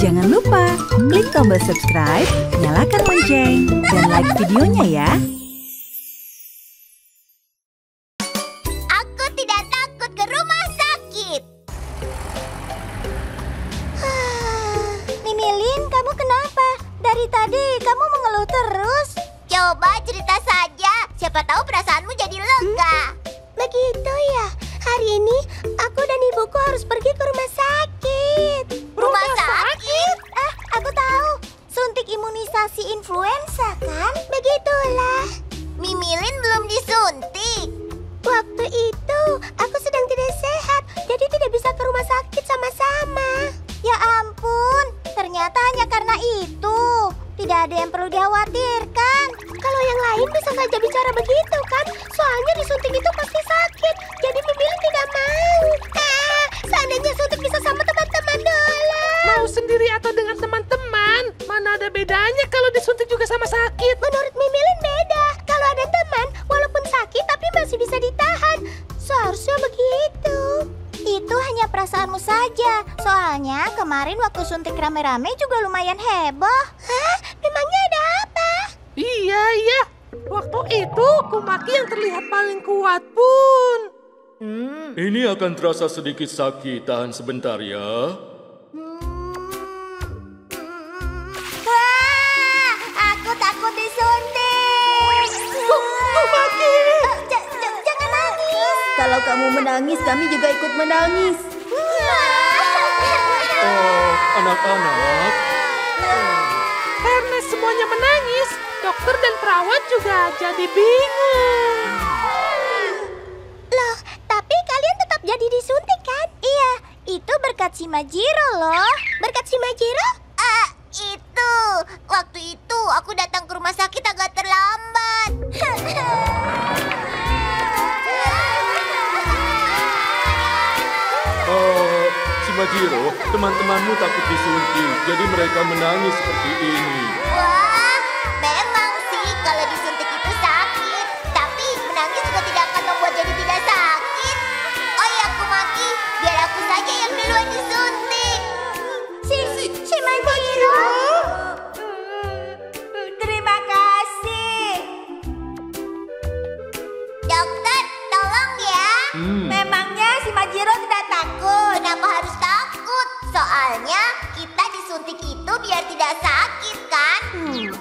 Jangan lupa klik tombol subscribe, nyalakan lonceng, dan like videonya ya. Aku tidak takut ke rumah sakit. Mimilin, kamu kenapa? Dari tadi kamu mengeluh terus. Coba cerita saja, siapa tahu perasaanmu jadi lega. Begitu ya, hari ini aku dan ibuku harus pergi ke rumah sakit. Rumah sakit? Aku tahu. Suntik imunisasi influenza kan? Begitulah. Mimilin belum disuntik. Waktu itu aku sedang tidak sehat, jadi tidak bisa ke rumah sakit sama-sama. Ya ampun, ternyata hanya karena itu. Tidak ada yang perlu dikhawatirkan. Kalau yang lain bisa saja bicara begitu kan? Soalnya disuntik itu pasti sakit, jadi Mimilin tidak mau. Seandainya suntik bisa sama teman-teman dulu. Mau sendiri atau dengan teman-teman? Mana ada bedanya kalau disuntik juga sama sakit? Menurut Mimilin beda. Kalau ada teman, walaupun sakit tapi masih bisa ditahan. Seharusnya begitu. Itu hanya perasaanmu saja. Soalnya kemarin waktu suntik rame-rame juga lumayan heboh. Hah? Memangnya ada apa? Iya. Waktu itu Kumaki yang terlihat paling kuat pun. Ini akan terasa sedikit sakit. Tahan sebentar ya. Aku takut disuntik. Kumaki! Jangan nangis. Kalau kamu menangis, kami juga ikut menangis. Oh, anak-anak. Karena semuanya menangis, dokter dan perawat juga jadi bingung. Loh, tapi kalian tetap jadi disuntik kan? Iya, itu berkat si Majiro loh. Berkat si Majiro? Itu. Waktu itu aku datang ke rumah sakit agak terlambat. Si Majiro, teman-temanmu takut disuntik, jadi mereka menangis seperti ini. Wah, memang sih kalau disuntik itu sakit. Tapi menangis juga tidak akan membuat jadi tidak sakit. Oh ya, Kumaki, biar aku saja yang duluan disuntik. Si Majiro. Terima kasih. Dokter, tolong ya. Memangnya si Majiro tidak takut? Kenapa harus takut? Soalnya kita disuntik itu biar tidak sakit kan?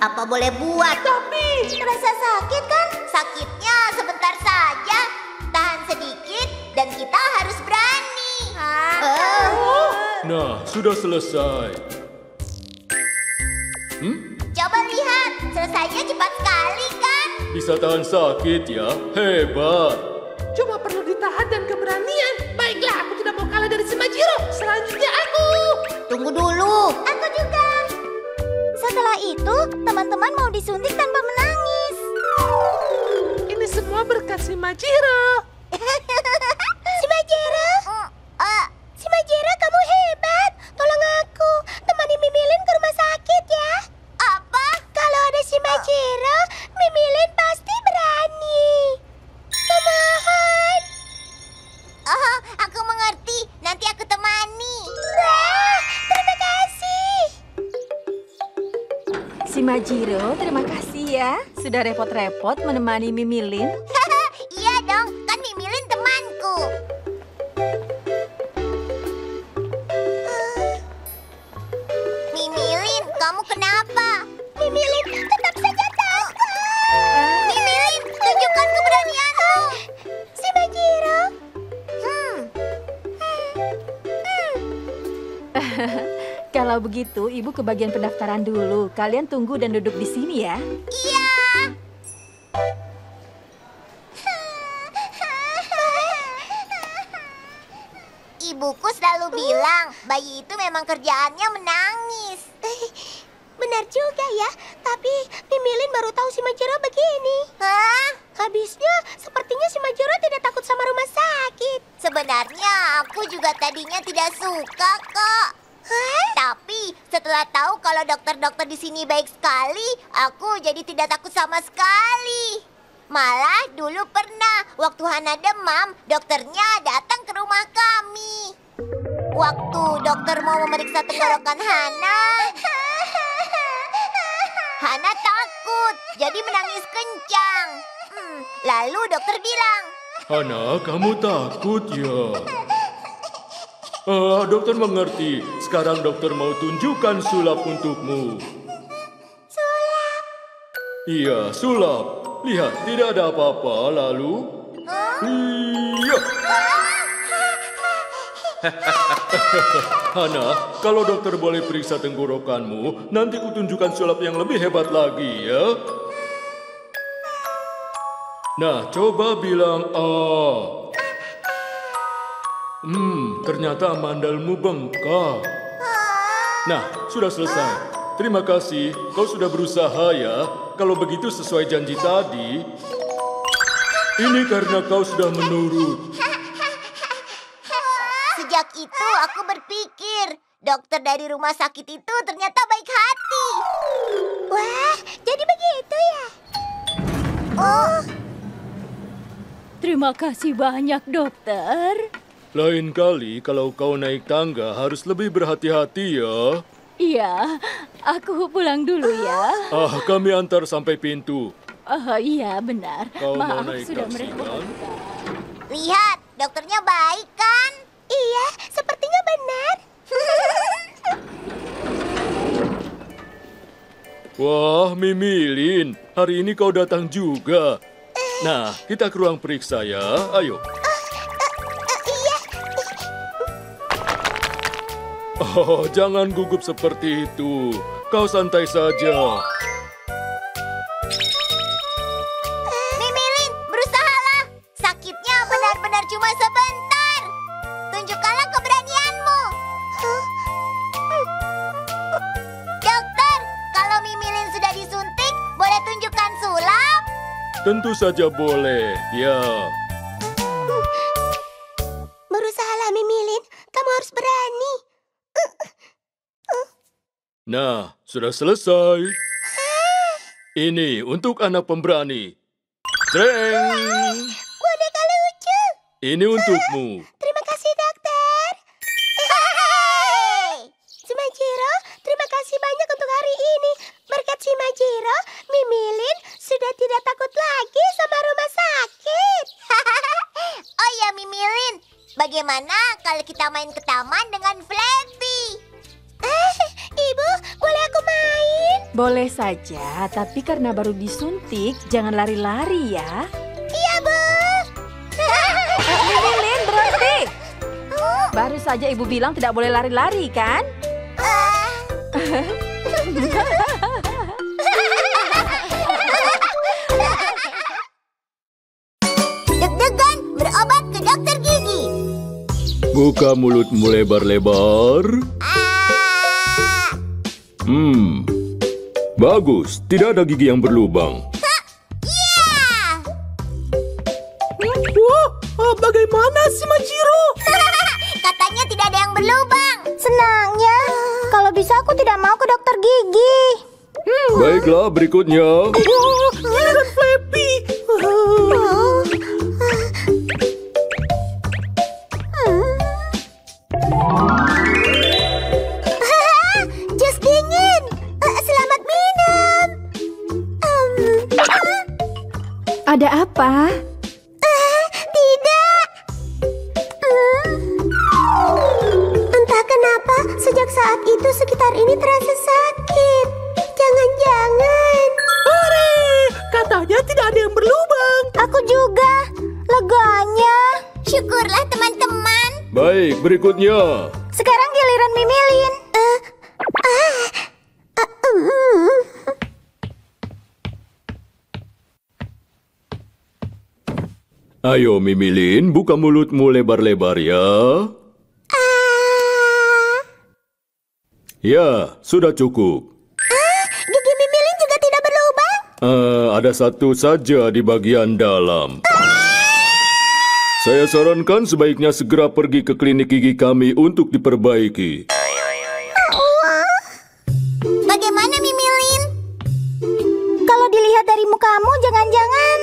Apa boleh buat? Tapi terasa sakit kan? Sakitnya sebentar saja. Tahan sedikit dan kita harus berani. Nah, sudah selesai. Coba lihat, selesainya cepat sekali kan? Bisa tahan sakit ya? Hebat. Cuma perlu ditahan dan keberanian. Baiklah, aku tidak mau kalah dari si Majiro. Selanjutnya aku. Tunggu dulu. Aku juga. Setelah itu, teman-teman mau disuntik tanpa menangis. Ini semua berkat si Majiro. Si Majiro? Si Majiro, kamu hebat. Tolong aku, temani Mimilin ke rumah sakit ya. Apa? Kalau ada si Majiro, Mimilin pasti berani. Memohon. Oh, aku mengerti. Nanti aku temani. Wah, terima kasih. Si Majiro, terima kasih ya. Sudah repot-repot menemani Mimilin. Iya dong, kan Mimilin temanku. Mimilin, kamu kenapa? Mimilin, tetap saja takut. Mimilin, tunjukkan keberanianmu. Si Majiro. Kalau begitu, Ibu ke bagian pendaftaran dulu. Kalian tunggu dan duduk di sini ya. Iya. Ibuku selalu bilang, bayi itu memang kerjaannya menangis. Benar juga ya, tapi Mimilin baru tahu si Majiro begini. Hah? Habisnya, sepertinya si Majiro tidak takut sama rumah sakit. Sebenarnya aku juga tadinya tidak suka kok. Hah? Tapi setelah tahu kalau dokter-dokter di sini baik sekali, aku jadi tidak takut sama sekali. Malah dulu pernah waktu Hana demam, dokternya datang ke rumah kami. Waktu dokter mau memeriksa tenggorokan Hana, Hana takut, jadi menangis kencang. Lalu dokter bilang, Hana, kamu takut ya? Dokter mengerti. Sekarang dokter mau tunjukkan sulap untukmu. sulap. Iya, sulap. Lihat, tidak ada apa-apa. Lalu, iya. Hana, kalau dokter boleh periksa tenggorokanmu, nanti kutunjukkan sulap yang lebih hebat lagi ya. Nah, coba bilang A. Ternyata mandalmu bengkak. Nah, sudah selesai. Terima kasih, kau sudah berusaha ya. Kalau begitu sesuai janji tadi. Ini karena kau sudah menurut. Sejak itu aku berpikir, dokter dari rumah sakit itu ternyata baik hati. Wah, jadi begitu ya? Oh, Terima kasih banyak, dokter. Lain kali kalau kau naik tangga harus lebih berhati-hati ya. Iya, aku pulang dulu ya. Kami antar sampai pintu. Iya, benar. Kau mau Maaf naik sudah taksi, kan? merepotkan. lihat, dokternya baik kan? Iya, sepertinya benar. Wah, Mimilin, hari ini kau datang juga. Nah, kita ke ruang periksa ya. Ayo. Iya, Oh, jangan gugup seperti itu. Kau santai saja. Mimilin, berusahalah. Sakitnya benar-benar cuma sebentar. Tunjukkanlah keberanianmu. Dokter, kalau Mimilin sudah disuntik, boleh tunjukkan sulap? Tentu saja boleh, ya. Berusahalah, Mimilin. Kamu harus berani. Nah, sudah selesai. Ini untuk anak pemberani. Treng! Boneka lucu. Ini untukmu. Terima kasih, dokter. Simajiro, terima kasih banyak untuk hari ini. Berkat Simajiro, Mimilin sudah tidak takut lagi sama rumah sakit. Oh ya, Mimilin. Bagaimana kalau kita main ke taman dengan Flappy? Ibu, boleh aku main? Boleh saja, tapi karena baru disuntik, jangan lari-lari ya. Iya, Bu. Mimilin, berhenti. Baru saja ibu bilang tidak boleh lari-lari, kan? Deg-degan, berobat ke dokter gigi. Buka mulutmu lebar-lebar. Bagus. Tidak ada gigi yang berlubang. Wah, bagaimana si Majiro? Katanya tidak ada yang berlubang. Senangnya. Kalau bisa aku tidak mau ke dokter gigi. Baiklah, berikutnya. Wah, giliran Flappy. Jus dingin. Selamat minum. Ada apa? Tidak. Entah kenapa sejak saat itu sekitar ini terasa sakit. Jangan-jangan. Hore, katanya tidak ada yang berlubang. Aku juga. Leganya. Syukurlah teman-teman. Baik, berikutnya. Sekarang giliran Mimilin. Ayo, Mimilin, buka mulutmu lebar-lebar ya. Ya, sudah cukup. Gigi Mimilin juga tidak berlubang. Ada satu saja di bagian dalam. Saya sarankan sebaiknya segera pergi ke klinik gigi kami untuk diperbaiki. Bagaimana Mimilin? Kalau dilihat dari mukamu, jangan-jangan...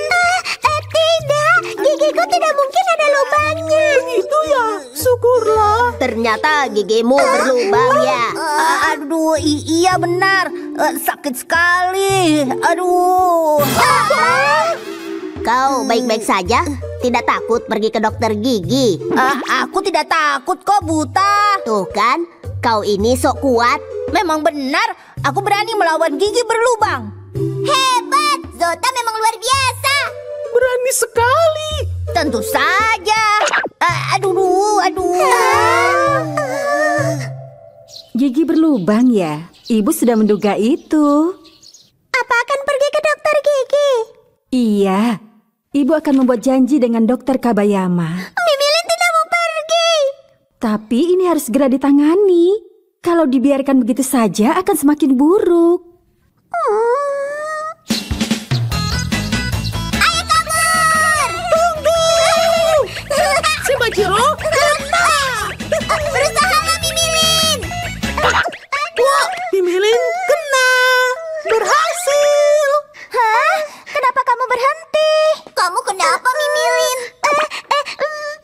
tidak, gigi gigiku tidak mungkin ada lubangnya. Begitu ya, syukurlah. Ternyata gigimu berlubang ya. Aduh, iya benar. Sakit sekali. Aduh. Kau baik-baik saja? Tidak takut pergi ke dokter gigi? Aku tidak takut kok, Buta. Tuh kan, kau ini sok kuat. Memang benar, aku berani melawan gigi berlubang. Hebat, Zota memang luar biasa. Berani sekali. Tentu saja. Aduh. Gigi berlubang ya? Ibu sudah menduga itu. Apa akan pergi ke dokter gigi? Iya, ibu akan membuat janji dengan dokter Kabayama. Mimilin tidak mau pergi. Tapi ini harus segera ditangani. Kalau dibiarkan begitu saja akan semakin buruk. Ayo kabur! Tunggu! Si Majiro, kena! Berusahalah Mimilin. Wah, Mimilin kena! Berhasil! Hah? Kenapa kamu berhenti? Kamu kenapa Mimilin?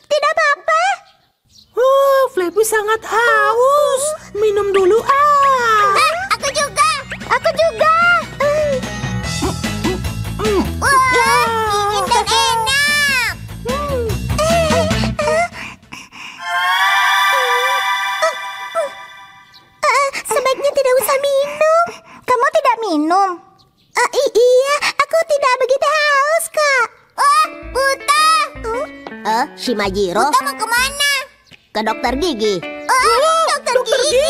Tidak apa-apa. Oh, Flappy sangat haus. Minum dulu Aku juga. Wah, dingin dan enak. Sebaiknya tidak usah minum. Kamu tidak minum? Iya, aku tidak begitu haus, Kak. Buta. Shimajiro, Buta mau kemana? ke dokter gigi. Dokter gigi.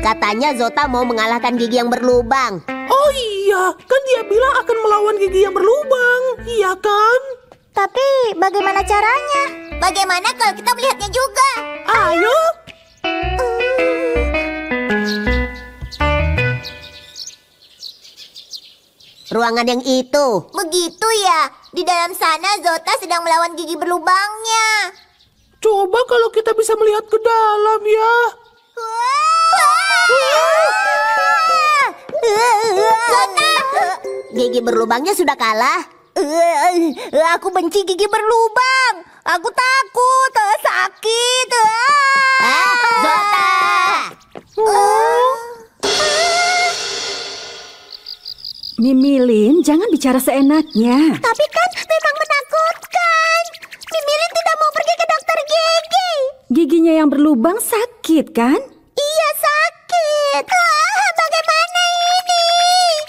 Katanya Zota mau mengalahkan gigi yang berlubang. Oh iya, kan dia bilang akan melawan gigi yang berlubang. Iya kan? Tapi bagaimana caranya? Bagaimana kalau kita melihatnya juga? Ayo. Ruangan yang itu. Begitu ya. Di dalam sana Zota sedang melawan gigi berlubangnya. Coba kalau kita bisa melihat ke dalam ya. Zota! Gigi berlubangnya sudah kalah. Aku benci gigi berlubang. Aku takut, sakit. Zota! Mimilin, jangan bicara seenaknya. Tapi kan memang menakutkan. Mimilin tidak mau pergi ke dokter gigi. Giginya yang berlubang sakit kan? Iya sakit. Bagaimana ini?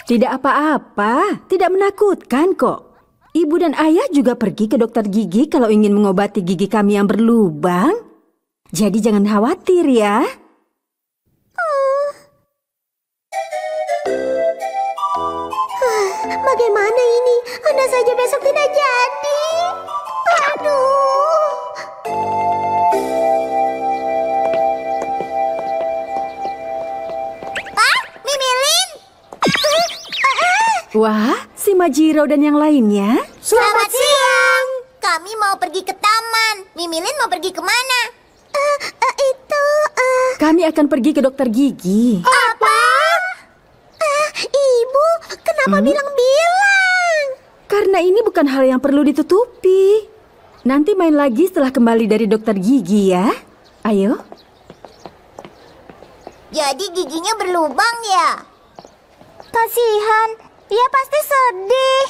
Tidak apa-apa, tidak menakutkan kok. Ibu dan ayah juga pergi ke dokter gigi kalau ingin mengobati gigi kami yang berlubang. Jadi jangan khawatir ya. Bagaimana ini? Andai saja besok tidak jadi. Aduh. Mimilin. Wah, si Majiro dan yang lainnya. Selamat siang. Kami mau pergi ke taman. Mimilin mau pergi kemana? Kami akan pergi ke dokter gigi. Apa? Ibu, kenapa bilang-bilang? Karena ini bukan hal yang perlu ditutupi. Nanti main lagi setelah kembali dari dokter gigi ya. Ayo. Jadi giginya berlubang ya? Kasihan, ia pasti sedih.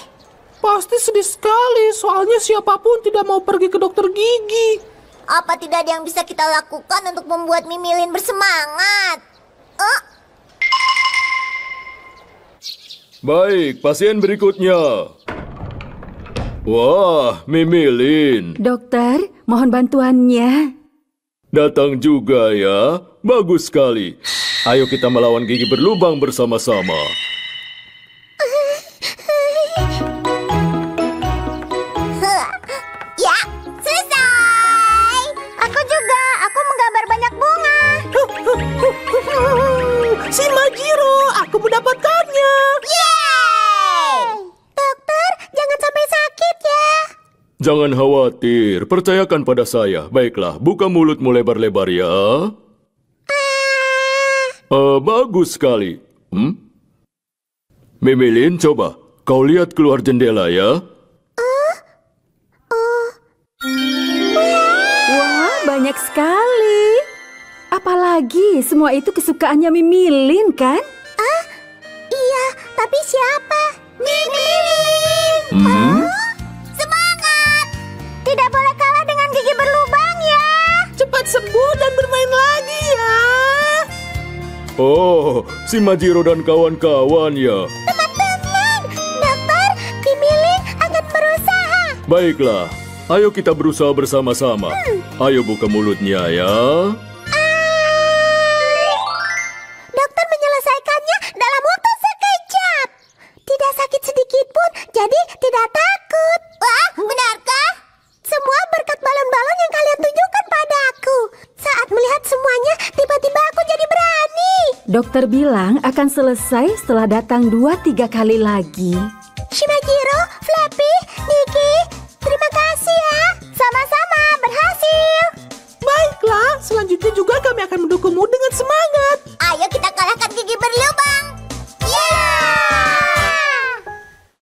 Pasti sedih sekali, soalnya siapapun tidak mau pergi ke dokter gigi. Apa tidak ada yang bisa kita lakukan untuk membuat Mimilin bersemangat? Baik, pasien berikutnya. Wah, Mimilin. Dokter, mohon bantuannya. Datang juga ya. Bagus sekali. Ayo kita melawan gigi berlubang bersama-sama. Ya, selesai. Aku juga, aku menggambar banyak bunga. Si Majiro, aku mendapatkannya. Yeay! Dokter, jangan sampai sakit ya. Jangan khawatir, percayakan pada saya. Baiklah, buka mulutmu lebar-lebar ya. Bagus sekali. Mimilin, coba. Kau lihat keluar jendela ya. banyak sekali. Apalagi semua itu kesukaannya Mimilin, kan? Ah, iya, tapi siapa? Mimilin! Semangat! Tidak boleh kalah dengan gigi berlubang ya! Cepat sembuh dan bermain lagi ya. Oh, si Majiro dan kawan-kawan ya. Teman-teman, dokter, Mimilin akan berusaha. Baiklah, ayo kita berusaha bersama-sama. Ayo buka mulutnya ya. Dokter menyelesaikannya dalam waktu sekejap. Tidak sakit sedikit pun, jadi tidak takut. Wah, benarkah? Semua berkat balon-balon yang kalian tunjukkan padaku. Saat melihat semuanya, tiba-tiba aku jadi berani. Dokter bilang akan selesai setelah datang 2-3 kali lagi. Shimajiro, Flappy, Niki, terima kasih ya. Sama-sama, berhasil. Baiklah, selanjutnya juga kami akan mendukungmu dengan semangat. Ayo kita kalahkan gigi berlubang.